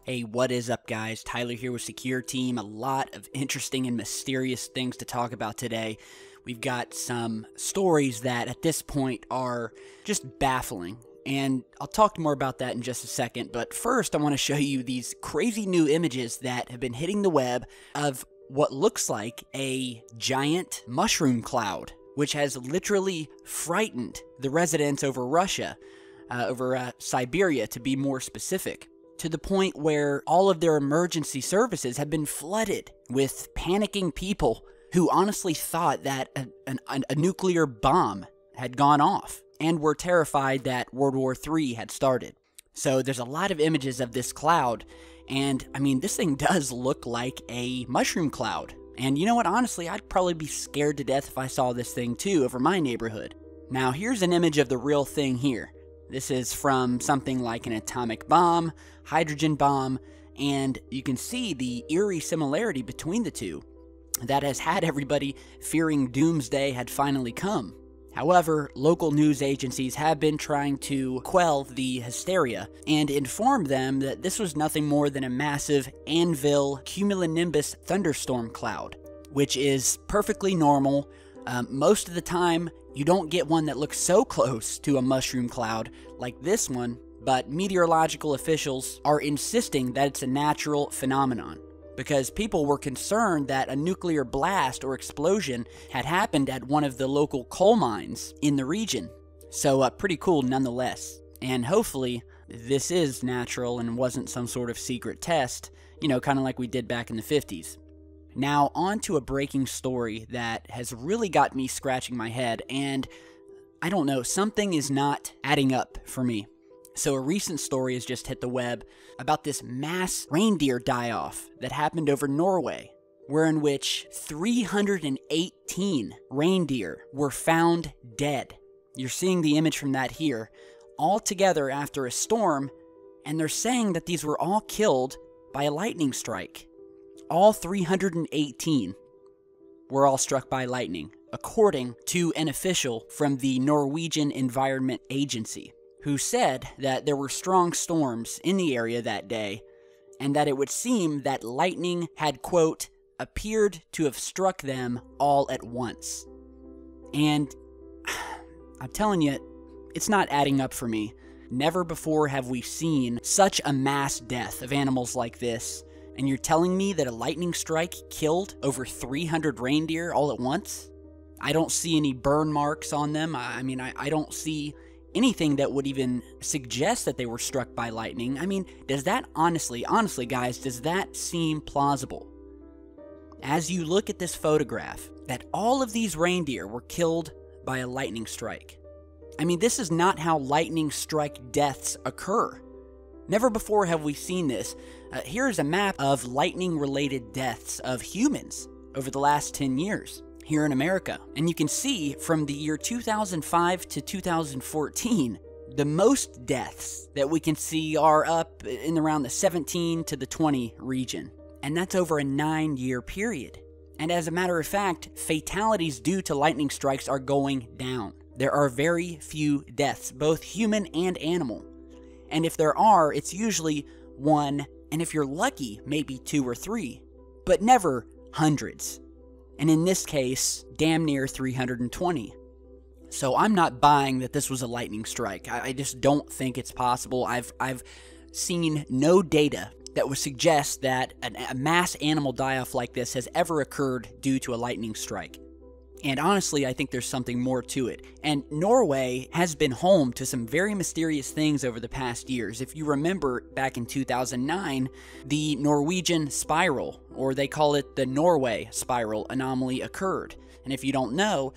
Hey, what is up, guys? Tyler here with Secure Team. A lot of interesting and mysterious things to talk about today. We've got some stories that at this point are just baffling, and I'll talk more about that in just a second. But first, I want to show you these crazy new images that have been hitting the web of what looks like a giant mushroom cloud, which has literally frightened the residents over Russia, over Siberia to be more specific, to the point where all of their emergency services have been flooded with panicking people who honestly thought that a nuclear bomb had gone off and were terrified that World War III had started. So there's a lot of images of this cloud, and I mean, this thing does look like a mushroom cloud. And you know what, honestly, I'd probably be scared to death if I saw this thing too over my neighborhood. Now here's an image of the real thing here. This is from something like an atomic bomb, hydrogen bomb, and you can see the eerie similarity between the two that has had everybody fearing doomsday had finally come. However, local news agencies have been trying to quell the hysteria and inform them that this was nothing more than a massive anvil cumulonimbus thunderstorm cloud, which is perfectly normal. Most of the time, you don't get one that looks so close to a mushroom cloud like this one, but meteorological officials are insisting that it's a natural phenomenon because people were concerned that a nuclear blast or explosion had happened at one of the local coal mines in the region. So pretty cool nonetheless. And hopefully this is natural and wasn't some sort of secret test, you know, kind of like we did back in the 50s. Now, on to a breaking story that has really got me scratching my head, and I don't know, something is not adding up for me. So a recent story has just hit the web about this mass reindeer die-off that happened over Norway, in which 318 reindeer were found dead. You're seeing the image from that here, all together after a storm, and they're saying that these were all killed by a lightning strike. All 318 were all struck by lightning, according to an official from the Norwegian Environment Agency, who said that there were strong storms in the area that day, and that it would seem that lightning had, quote, appeared to have struck them all at once. And I'm telling you, it's not adding up for me. Never before have we seen such a mass death of animals like this. And you're telling me that a lightning strike killed over 300 reindeer all at once? I don't see any burn marks on them. I don't see anything that would even suggest that they were struck by lightning. I mean, does that honestly, guys, does that seem plausible? As you look at this photograph, that all of these reindeer were killed by a lightning strike. I mean, this is not how lightning strike deaths occur. Never before have we seen this. Here's a map of lightning-related deaths of humans over the last 10 years here in America. And you can see from the year 2005 to 2014, the most deaths that we can see are up in around the 17 to the 20 region. And that's over a 9-year period. And as a matter of fact, fatalities due to lightning strikes are going down. There are very few deaths, both human and animal. And if there are, it's usually one, and if you're lucky, maybe 2 or 3, but never hundreds. And in this case, damn near 320. So I'm not buying that this was a lightning strike. I just don't think it's possible. I've seen no data that would suggest that a mass animal die-off like this has ever occurred due to a lightning strike. And honestly, I think there's something more to it. And Norway has been home to some very mysterious things over the past years. If you remember, back in 2009, the Norwegian spiral, or they call it the Norway spiral anomaly, occurred. And if you don't know,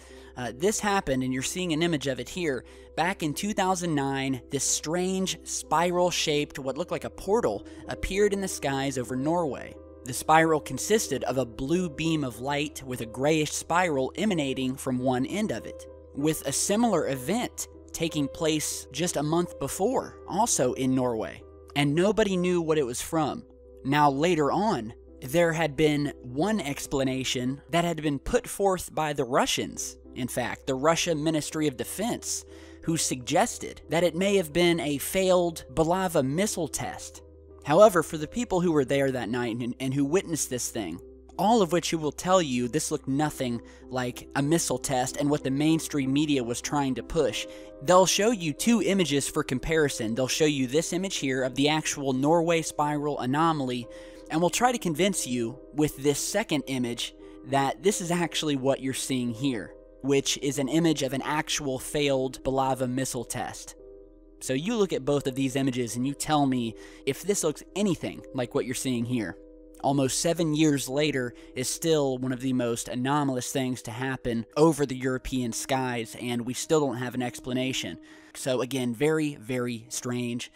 this happened, and you're seeing an image of it here. Back in 2009, this strange spiral-shaped, what looked like a portal, appeared in the skies over Norway. The spiral consisted of a blue beam of light with a grayish spiral emanating from one end of it, with a similar event taking place just a month before, also in Norway, and nobody knew what it was from. Now later on, there had been one explanation that had been put forth by the Russians, in fact, the Russian Ministry of Defense, who suggested that it may have been a failed Bulava missile test. However, for the people who were there that night and who witnessed this thing, all of which who will tell you this looked nothing like a missile test and what the mainstream media was trying to push. They'll show you two images for comparison. They'll show you this image here of the actual Norway spiral anomaly, and will try to convince you with this second image that this is actually what you're seeing here, which is an image of an actual failed Bulava missile test. So you look at both of these images and you tell me if this looks anything like what you're seeing here. Almost 7 years later is still one of the most anomalous things to happen over the European skies, and we still don't have an explanation. So again, very, very strange.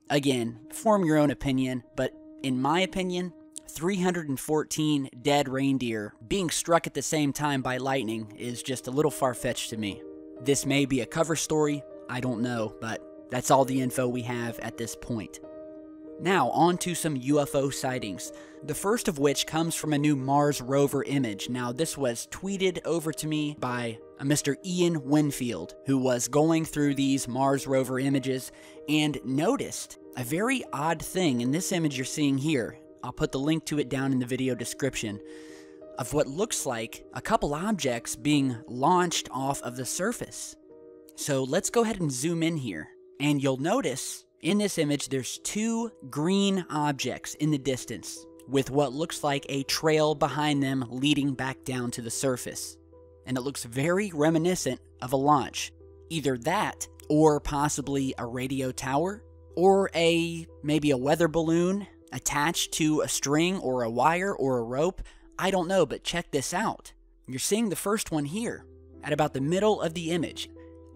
Again, form your own opinion, but in my opinion, 314 dead reindeer being struck at the same time by lightning is just a little far-fetched to me. This may be a cover story, I don't know, but that's all the info we have at this point. Now, on to some UFO sightings, the first of which comes from a new Mars rover image. Now, this was tweeted over to me by a Mr. Ian Winfield, who was going through these Mars rover images and noticed a very odd thing in this image you're seeing here. I'll put the link to it down in the video description, of what looks like a couple objects being launched off of the surface. So let's go ahead and zoom in here, and you'll notice in this image, there's two green objects in the distance with what looks like a trail behind them leading back down to the surface. And it looks very reminiscent of a launch. Either that, or possibly a radio tower, or maybe a weather balloon attached to a string or a wire or a rope. I don't know, but check this out. You're seeing the first one here at about the middle of the image.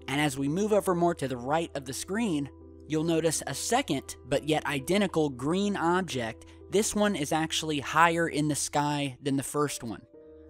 And as we move over more to the right of the screen, you'll notice a second, but yet identical green object. This one is actually higher in the sky than the first one.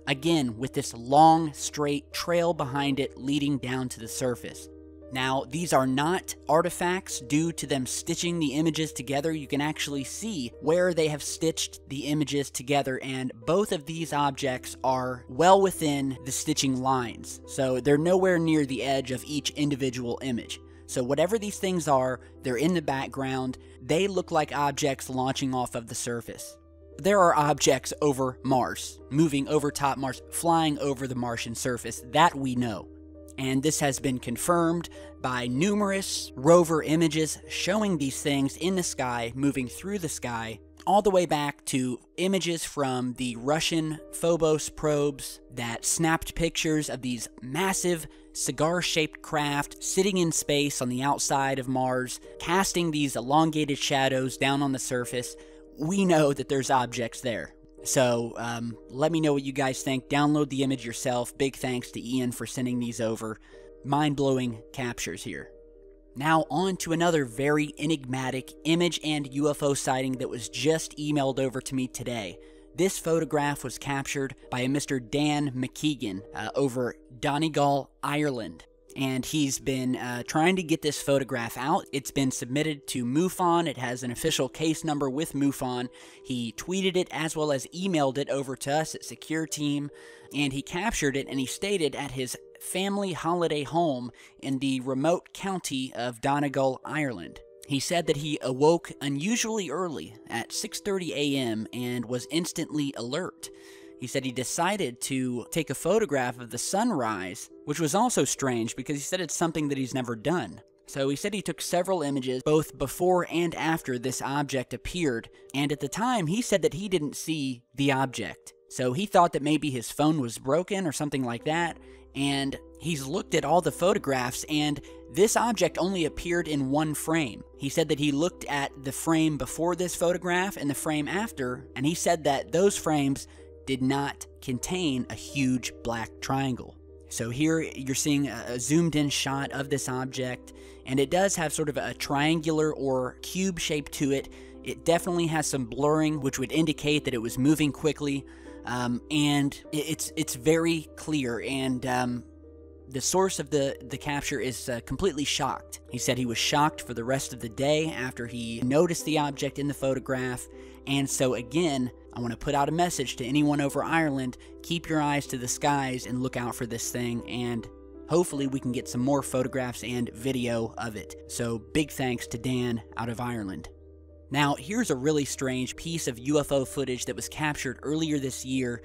Again, with this long, straight trail behind it leading down to the surface. Now, these are not artifacts due to them stitching the images together. You can actually see where they have stitched the images together, and both of these objects are well within the stitching lines. So they're nowhere near the edge of each individual image. So whatever these things are, they're in the background. They look like objects launching off of the surface. There are objects over Mars, moving over top Mars, flying over the Martian surface. That we know. And this has been confirmed by numerous rover images showing these things in the sky, moving through the sky, all the way back to images from the Russian Phobos probes that snapped pictures of these massive cigar-shaped craft sitting in space on the outside of Mars, casting these elongated shadows down on the surface. We know that there's objects there. So let me know what you guys think. Download the image yourself. Big thanks to Ian for sending these over. Mind-blowing captures here. Now on to another very enigmatic image and UFO sighting that was just emailed over to me today. This photograph was captured by a Mr. Dan McKeegan over Donegal, Ireland. And he's been trying to get this photograph out. It's been submitted to MUFON. It has an official case number with MUFON. He tweeted it as well as emailed it over to us at Secure Team. And he captured it, and he stayed at his family holiday home in the remote county of Donegal, Ireland. He said that he awoke unusually early at 6:30 a.m. and was instantly alert. He said he decided to take a photograph of the sunrise, which was also strange because he said it's something that he's never done. So he said he took several images both before and after this object appeared, and at the time he said that he didn't see the object. So he thought that maybe his phone was broken or something like that, and he's looked at all the photographs, and this object only appeared in one frame. He said that he looked at the frame before this photograph and the frame after, and he said that those frames did not contain a huge black triangle. So here you're seeing a zoomed in shot of this object, and it does have sort of a triangular or cube shape to it. It definitely has some blurring, which would indicate that it was moving quickly, and it's very clear, and the source of the capture is completely shocked. He said he was shocked for the rest of the day after he noticed the object in the photograph. And so again, I want to put out a message to anyone over Ireland: keep your eyes to the skies and look out for this thing, and hopefully we can get some more photographs and video of it. So big thanks to Dan out of Ireland. Now, here's a really strange piece of UFO footage that was captured earlier this year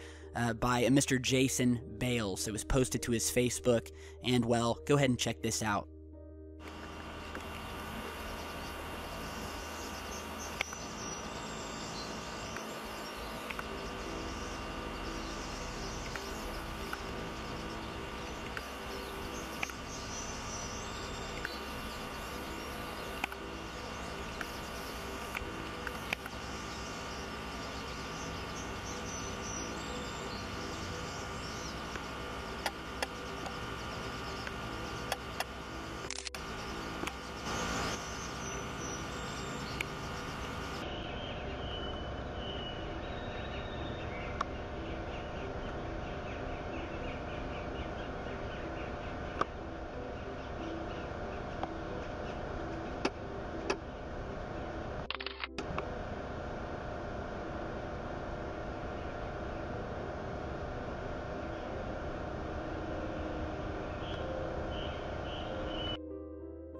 by a Mr. Jason Bales. It was posted to his Facebook, and well, go ahead and check this out.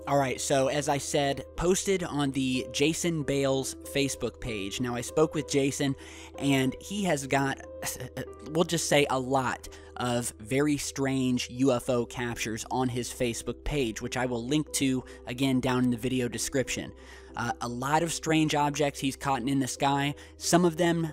Alright, so as I said, posted on the Jason Bales Facebook page. Now, I spoke with Jason, and he has got, we'll just say, a lot of very strange UFO captures on his Facebook page, which I will link to, again, down in the video description. A lot of strange objects he's caught in the sky. Some of them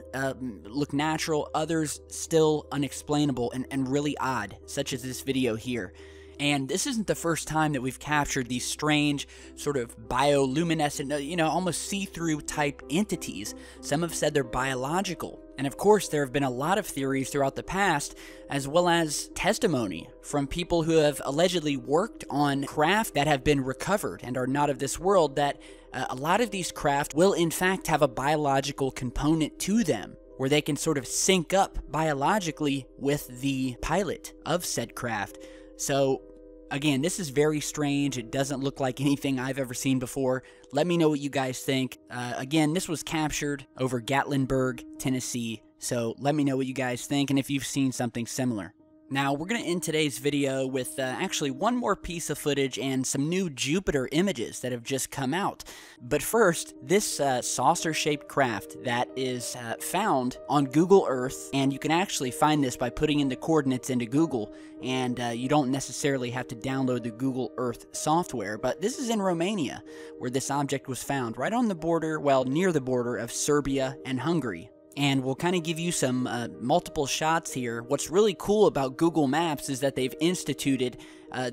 look natural, others still unexplainable and really odd, such as this video here. And this isn't the first time that we've captured these strange, sort of bioluminescent, almost see-through type entities. Some have said they're biological. And of course, there have been a lot of theories throughout the past, as well as testimony from people who have allegedly worked on craft that have been recovered and are not of this world, that a lot of these craft will in fact have a biological component to them, where they can sort of sync up biologically with the pilot of said craft. So, again, this is very strange. It doesn't look like anything I've ever seen before. Let me know what you guys think. Again, this was captured over Gatlinburg, Tennessee. So let me know what you guys think and if you've seen something similar. Now, we're going to end today's video with actually one more piece of footage and some new Jupiter images that have just come out. But first, this saucer-shaped craft that is found on Google Earth, and you can actually find this by putting in the coordinates into Google, and you don't necessarily have to download the Google Earth software. But this is in Romania, where this object was found, right on the border, well, near the border of Serbia and Hungary. And we'll kind of give you some multiple shots here. What's really cool about Google Maps is that they've instituted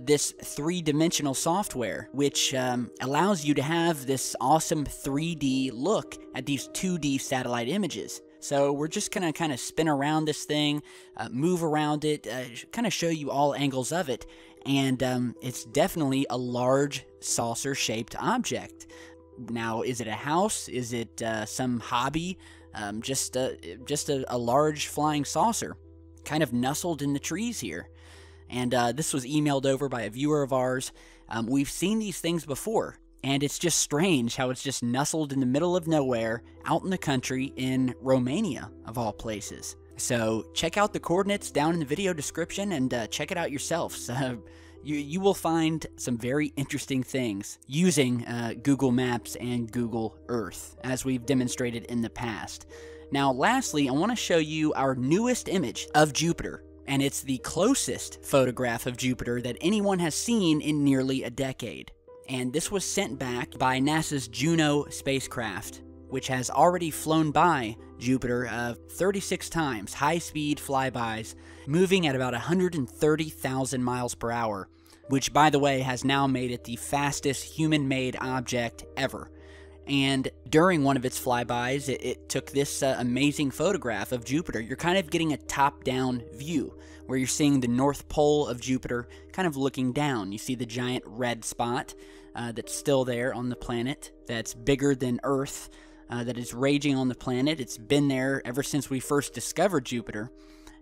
this three-dimensional software, which allows you to have this awesome 3D look at these 2D satellite images. So we're just going to kind of spin around this thing, move around it, kind of show you all angles of it. And it's definitely a large saucer-shaped object. Now, is it a house? Is it some hobby? Just a large flying saucer, kind of nestled in the trees here. And this was emailed over by a viewer of ours. We've seen these things before, and it's just strange how it's just nestled in the middle of nowhere, out in the country in Romania, of all places. So check out the coordinates down in the video description and check it out yourself. So, you will find some very interesting things using Google Maps and Google Earth, as we've demonstrated in the past. Now, lastly, I want to show you our newest image of Jupiter, and it's the closest photograph of Jupiter that anyone has seen in nearly a decade. And this was sent back by NASA's Juno spacecraft, which has already flown by Jupiter 36 times, high-speed flybys, moving at about 130,000 miles per hour, which, by the way, has now made it the fastest human-made object ever. And during one of its flybys, it took this amazing photograph of Jupiter. You're kind of getting a top-down view, where you're seeing the North Pole of Jupiter kind of looking down. You see the giant red spot that's still there on the planet, that's bigger than Earth, that is raging on the planet. It's been there ever since we first discovered Jupiter.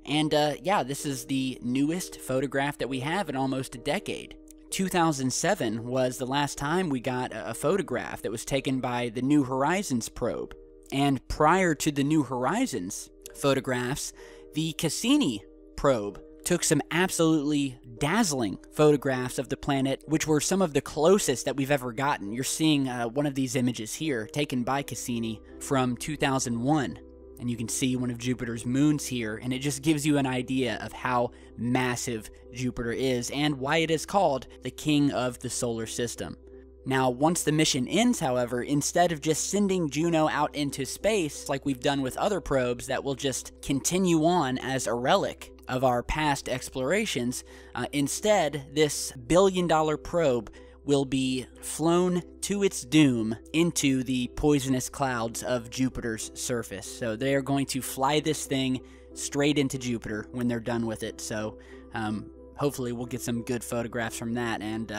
And yeah, this is the newest photograph that we have in almost a decade. 2007 was the last time we got a photograph that was taken by the New Horizons probe. And prior to the New Horizons photographs, the Cassini probe took some absolutely dazzling photographs of the planet, which were some of the closest that we've ever gotten. You're seeing one of these images here, taken by Cassini from 2001. And you can see one of Jupiter's moons here, and it just gives you an idea of how massive Jupiter is and why it is called the king of the solar system. Now, once the mission ends, however, instead of just sending Juno out into space like we've done with other probes that will just continue on as a relic of our past explorations, instead, this billion-dollar probe will be flown to its doom into the poisonous clouds of Jupiter's surface. So they are going to fly this thing straight into Jupiter when they're done with it. So hopefully we'll get some good photographs from that, and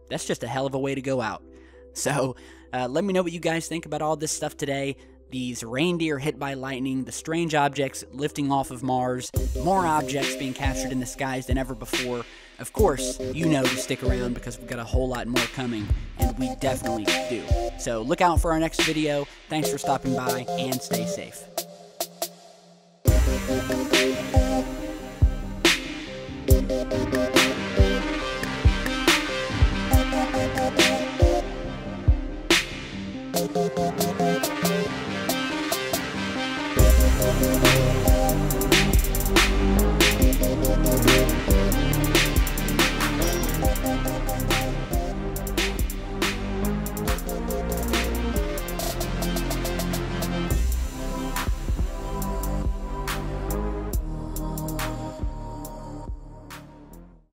that's just a hell of a way to go out. So let me know what you guys think about all this stuff today. These reindeer hit by lightning, the strange objects lifting off of Mars, more objects being captured in the skies than ever before. Of course, you know to stick around because we've got a whole lot more coming, and we definitely do. So look out for our next video. Thanks for stopping by, and stay safe.